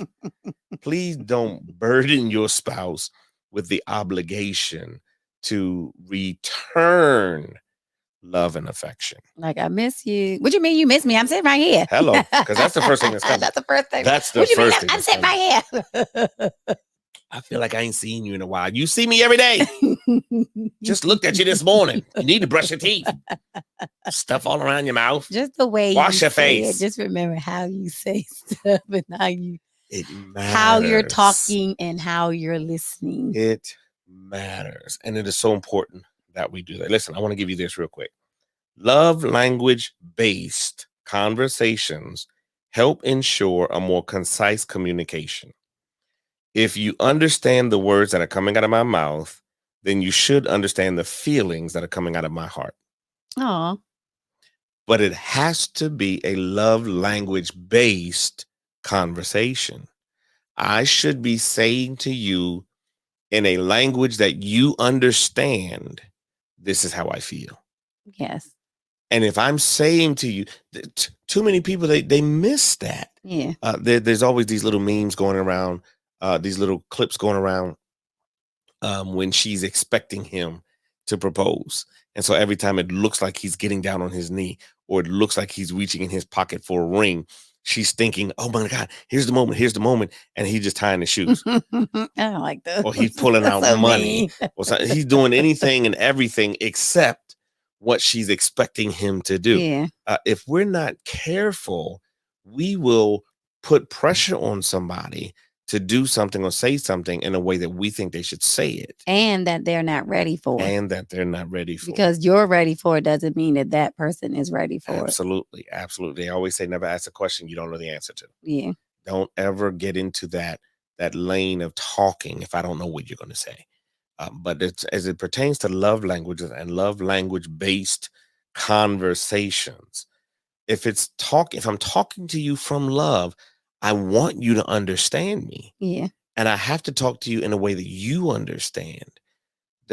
Please don't burden your spouse with the obligation to return love and affection. Like, I miss you. What you mean you miss me? I'm sitting right here. Hello, because that's the first thing that's coming. That's the first thing. That's the What you mean? first thing I'm that's sitting right here. I feel like I ain't seen you in a while. You see me every day. Just looked at you this morning. You need to brush your teeth. Stuff all around your mouth. Just the way Wash you your say face. it. Just remember how you say stuff and It matters. how you're talking and how you're listening. It matters. And it is so important that we do that. Listen, I want to give you this real quick. Love language based conversations help ensure a more concise communication. If you understand the words that are coming out of my mouth, then you should understand the feelings that are coming out of my heart. Oh, But it has to be a love language based conversation. I should be saying to you in a language that you understand, this is how I feel. yes. And if I'm saying to you, too many people, they miss that. Yeah. There's always these little memes going around, these little clips going around when she's expecting him to propose. And so every time it looks like he's getting down on his knee or it looks like he's reaching in his pocket for a ring, she's thinking, oh my God, here's the moment. And he's just tying his shoes. I don't like that. Or he's pulling out So money. mean. Or something. He's doing anything and everything except what she's expecting him to do. Yeah. If we're not careful, we will put pressure on somebody to do something or say something in a way that we think they should say it. And that they're not ready for it. And that they're not ready for it. Because you're ready for it doesn't mean that that person is ready for it. Absolutely. Absolutely. They always say never ask a question you don't know the answer to. Yeah. Don't ever get into that lane of talking if I don't know what you're going to say. But it's, as it pertains to love languages and love language based conversations, if I'm talking to you from love, I want you to understand me. Yeah. And I have to talk to you in a way that you understand.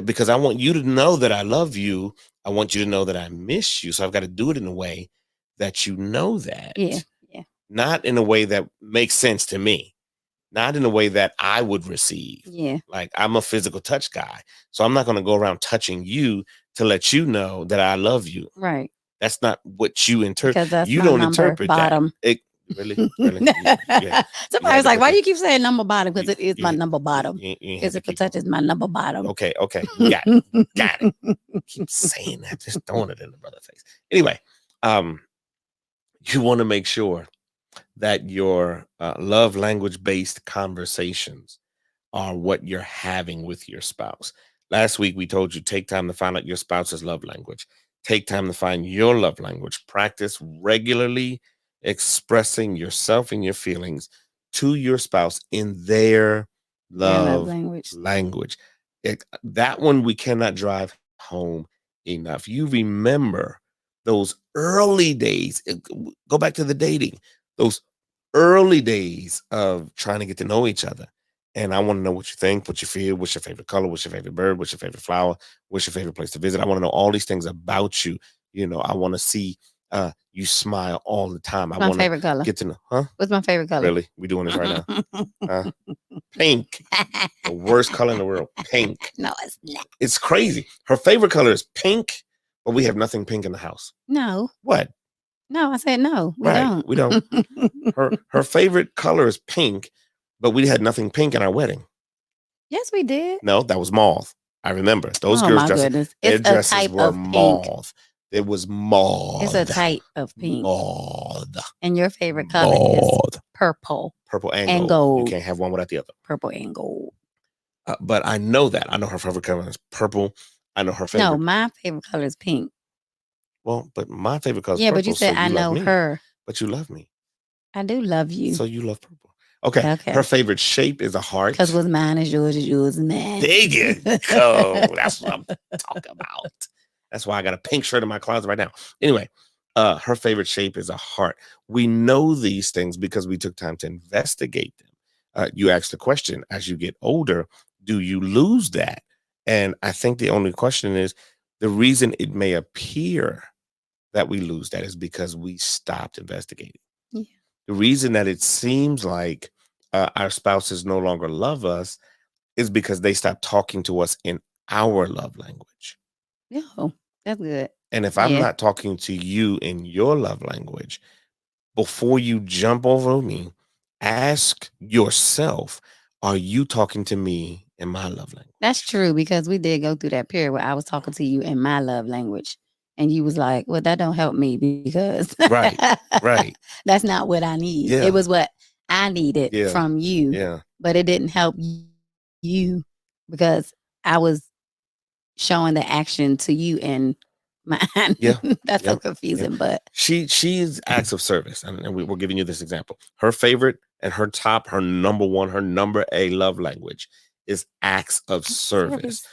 Because I want you to know that I love you. I want you to know that I miss you. So I've got to do it in a way that you know that. Yeah. Yeah. Not in a way that makes sense to me. Not in a way that I would receive. Yeah. Like, I'm a physical touch guy. So I'm not going to go around touching you to let you know that I love you. Right. That's not what you interpret. Because that's You my don't number interpret bottom. that. Really? Yeah. Somebody's like, why do you keep saying number bottom? Because it is my You- number bottom. Physical touch is my number bottom. Okay. Got it. Keep saying that. Just throwing it in the brother's face. Anyway, you want to make sure that your love language based conversations are what you're having with your spouse. Last week, we told you take time to find out your spouse's love language. Take time to find your love language. Practice regularly expressing yourself and your feelings to your spouse in their love language. That one we cannot drive home enough. You remember those early days. Go back to the dating. Those early days of trying to get to know each other. And I want to know what you think, what you feel, what's your favorite color, what's your favorite bird, what's your favorite flower, what's your favorite place to visit. I want to know all these things about you. You know, I want to see you smile all the time. I want favorite color. Get to know, huh? What's my favorite color? Really? We're doing this right now. Pink. The worst color in the world. Pink. No, it's not. It's crazy. Her favorite color is pink, but we have nothing pink in the house. No. What? No, I said no. We don't. We don't. Her favorite color is pink, but we had nothing pink in our wedding. Yes, we did. No, that was mauve. I remember those girls' dresses. Their dresses were mauve. It was mauve. It's a type of pink. Mauve. And your favorite color is purple. Purple and gold. You can't have one without the other. Purple and gold. But I know that. I know her favorite color is purple. I know her favorite. No, my favorite color is pink. Well, but my favorite color is purple. purple. But you said so I know her. But you love me. I do love you. So you love purple. Okay. Her favorite shape is a heart. Because what's mine is yours is mine. There you go. That's what I'm talking about. That's why I got a pink shirt in my closet right now. Anyway, her favorite shape is a heart. We know these things because we took time to investigate them. You asked the question, as you get older, do you lose that? And I think the only question is the reason it may appear that we lose that is because we stopped investigating. Yeah. The reason that it seems like our spouses no longer love us is because they stopped talking to us in our love language. Oh, that's good. And if I'm Yeah. not talking to you in your love language, before you jump over me, ask yourself, are you talking to me in my love language? That's true because we did go through that period where I was talking to you in my love language. And you was like, well, that don't help me because Right. Right. that's not what I need. Yeah. It was what I needed Yeah. from you, Yeah. but it didn't help you because I was showing the action to you in mine. Yeah. That's so Yep. confusing, but She's acts of service, and we're giving you this example. Her favorite and her top, her number one, her number A love language is acts of service.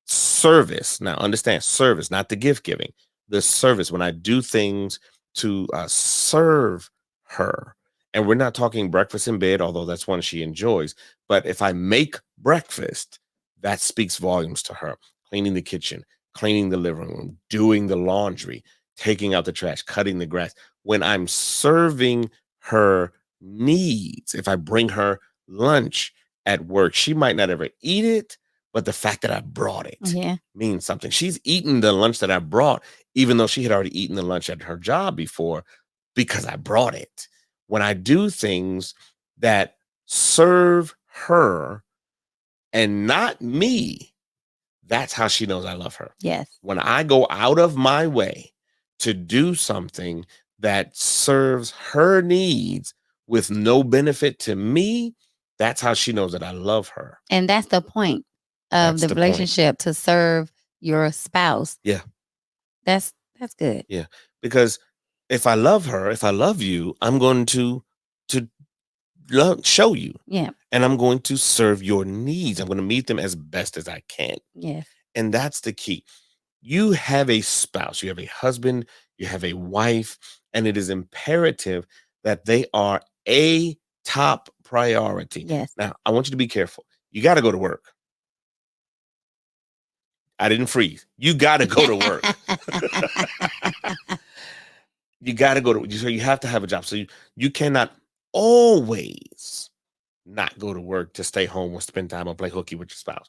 Service. Now, understand service, not the gift giving. The service. When I do things to serve her, and we're not talking breakfast in bed, although that's one she enjoys. But if I make breakfast, that speaks volumes to her. Cleaning the kitchen, cleaning the living room, doing the laundry, taking out the trash, cutting the grass. When I'm serving her needs, if I bring her lunch at work, she might not ever eat it, but the fact that I brought it yeah. means something. She's eaten the lunch that I brought, even though she had already eaten the lunch at her job before, because I brought it. When I do things that serve her and not me, that's how she knows I love her. Yes. When I go out of my way to do something that serves her needs with no benefit to me, that's how she knows that I love her. And that's the point of That's the the point. relationship, to serve your spouse. Yeah. That's good. Yeah. Because if I love her, if I love you, I'm going to show you. Yeah. And I'm going to serve your needs. I'm going to meet them as best as I can. Yes. And that's the key. You have a spouse, you have a husband, you have a wife, and it is imperative that they are a top priority. Yes. Now, I want you to be careful. You got to go to work. I didn't freeze. You got to go to work. You got to go to, so you have to have a job. So you cannot always not go to work to stay home or spend time or play hooky with your spouse.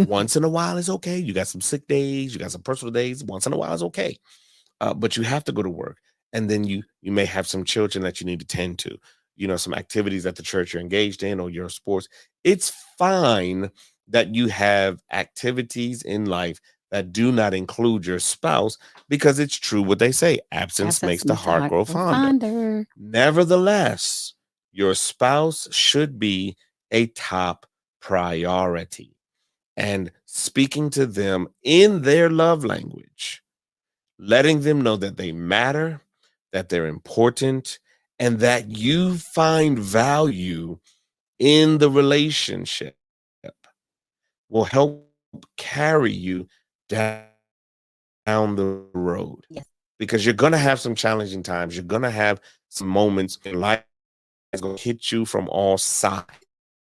Once in a while is okay. You got some sick days, you got some personal days. Once in a while is okay. But you have to go to work. And then you may have some children that you need to tend to, some activities at the church you're engaged in or your sports. It's fine that you have activities in life that do not include your spouse, because it's true what they say, absence makes the heart grow fonder. Nevertheless, your spouse should be a top priority, and speaking to them in their love language, letting them know that they matter, that they're important, and that you find value in the relationship will help carry you down the road. Yes. Because you're going to have some challenging times. You're going to have some moments in life that's going to hit you from all sides.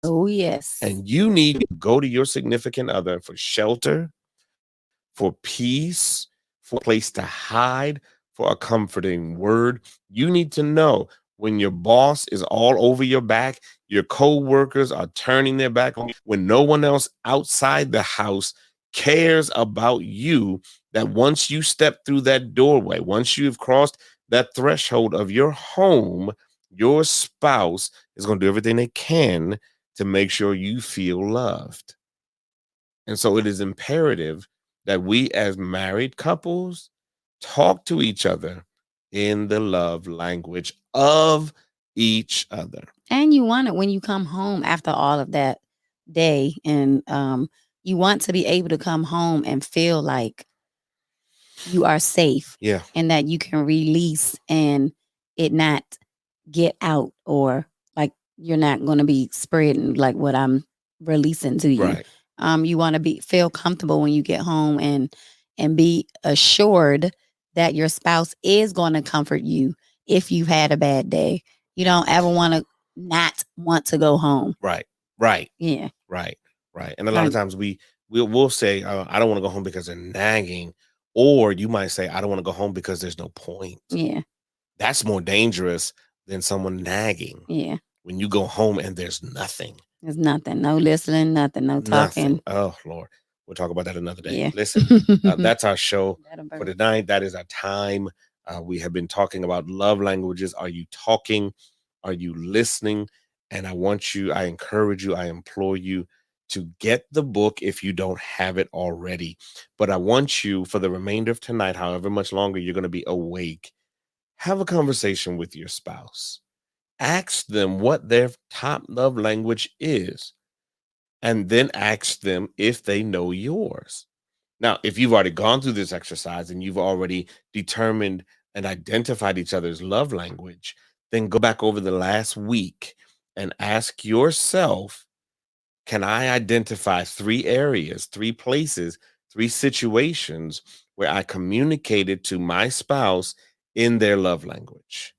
Oh, yes. And you need to go to your significant other for shelter, for peace, for a place to hide, for a comforting word. You need to know when your boss is all over your back, your co-workers are turning their back on you, when no one else outside the house cares about you, that once you step through that doorway, once you've crossed that threshold of your home, your spouse is going to do everything they can to make sure you feel loved. And so it is imperative that we as married couples talk to each other in the love language of each other. And you want it when you come home after all of that day, and you want to be able to come home and feel like you are safe. Yeah. And that you can release and it not get out, or like you're not going to be spreading like what I'm releasing to you. Right. You want to feel comfortable when you get home, and be assured that your spouse is going to comfort you if you've had a bad day. You don't ever want to not want to go home. Right. Right. Yeah. Right. Right. And a lot of times we'll say, I don't want to go home because they're nagging, Or you might say, I don't want to go home because there's no point. Yeah. That's more dangerous than someone nagging. Yeah. When you go home and there's nothing. There's nothing. No listening, nothing. No Nothing. talking. Oh, Lord. We'll talk about that another day. Yeah. Listen, that's our show That'll for burn. tonight. That is our time. We have been talking about love languages. Are you talking? Are you listening? And I encourage you, I implore you to get the book if you don't have it already. But I want you, for the remainder of tonight, however much longer you're going to be awake, have a conversation with your spouse. Ask them what their top love language is, and then ask them if they know yours. Now, if you've already gone through this exercise and you've already determined and identified each other's love language, then go back over the last week and ask yourself, can I identify 3 areas, 3 places, 3 situations where I communicated to my spouse in their love language?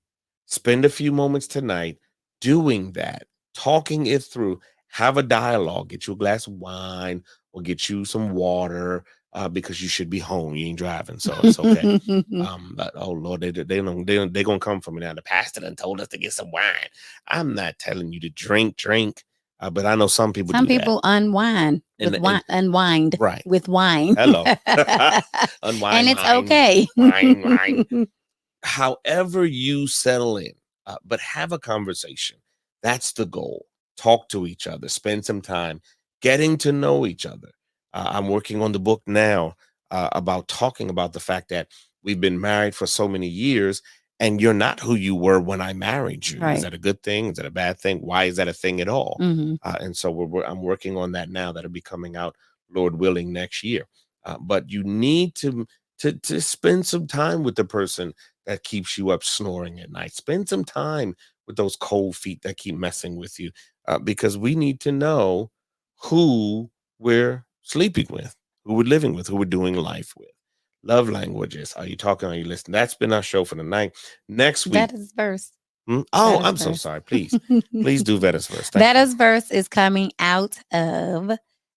Spend a few moments tonight doing that, talking it through. Have a dialogue. Get you a glass of wine or get you some water because you should be home. You ain't driving, so it's okay. But oh Lord, they gonna come for me now. The pastor done told us to get some wine. I'm not telling you to drink, but I know some people. Some do that. people unwind with wine, unwind right with wine. Hello, unwind, and it's wine, okay. wine. However you settle in, but have a conversation. That's the goal. Talk to each other. Spend some time getting to know each other. I'm working on the book now about talking about the fact that we've been married for so many years and you're not who you were when I married you. Right. Is that a good thing? Is that a bad thing? Why is that a thing at all? Mhm. And so I'm working on that now. That'll be coming out, Lord willing, next year. But you need to spend some time with the person that keeps you up snoring at night. Spend some time with those cold feet that keep messing with you, because we need to know who we're sleeping with, who we're living with, who we're doing life with. Love languages. Are you talking? Are you listening? That's been our show for the night. Next week. Veda's verse. Oh, Veda's I'm so verse. sorry. Please do Veda's verse. Thank you. Veda's verse is coming out of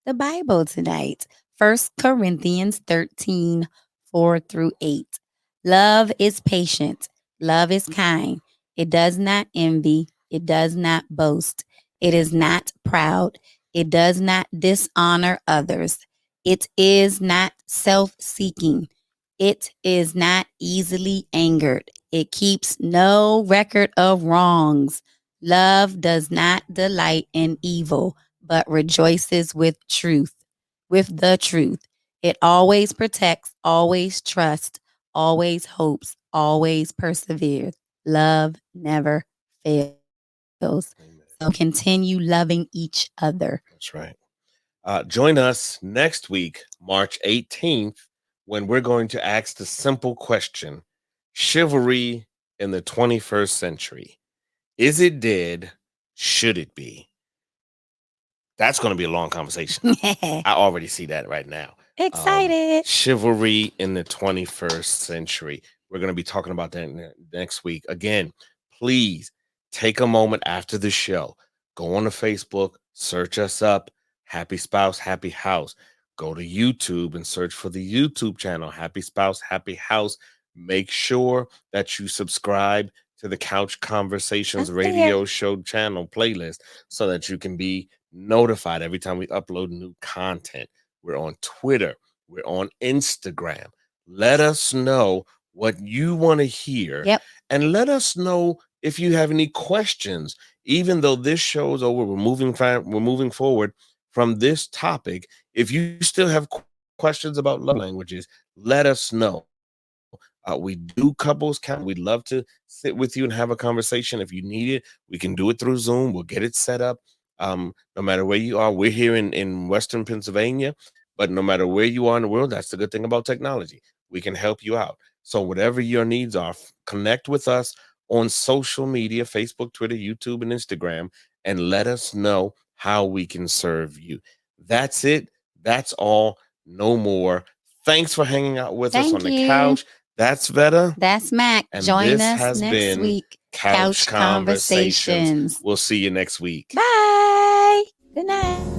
the Bible tonight. 1 Corinthians 13, 4-8. Love is patient. Love is kind. It does not envy. It does not boast. It is not proud. It does not dishonor others. It is not self-seeking. It is not easily angered. It keeps no record of wrongs. Love does not delight in evil, but rejoices with the truth. It always protects, always trusts, always hopes, always perseveres. Love never fails. Amen. So continue loving each other. That's right. Join us next week, March 18th, when we're going to ask the simple question: chivalry in the 21st century. Is it dead? Should it be? That's going to be a long conversation. I already see that right now. Excited. Chivalry in the 21st century. We're going to be talking about that next week. Again, please take a moment after the show. Go on to Facebook, search us up, Happy Spouse, Happy House. Go to YouTube and search for the YouTube channel, Happy Spouse, Happy House. Make sure that you subscribe to the Couch Conversations radio show channel playlist so that you can be notified every time we upload new content. We're on Twitter. We're on Instagram. Let us know what you want to hear. Yep. And let us know if you have any questions. Even though this show is over, we're moving forward from this topic. If you still have questions about love languages, let us know. We do couples count. We'd love to sit with you and have a conversation. If you need it, we can do it through Zoom. We'll get it set up. No matter where you are, we're here in Western Pennsylvania, but no matter where you are in the world, that's the good thing about technology. We can help you out. So whatever your needs are, connect with us on social media, Facebook, Twitter, YouTube, and Instagram, and let us know how we can serve you. That's it. That's all. No more. Thanks for hanging out with us on the couch. That's Veda. That's Mac. And join this us has next been week. Couch Conversations. We'll see you next week. Bye. Good night.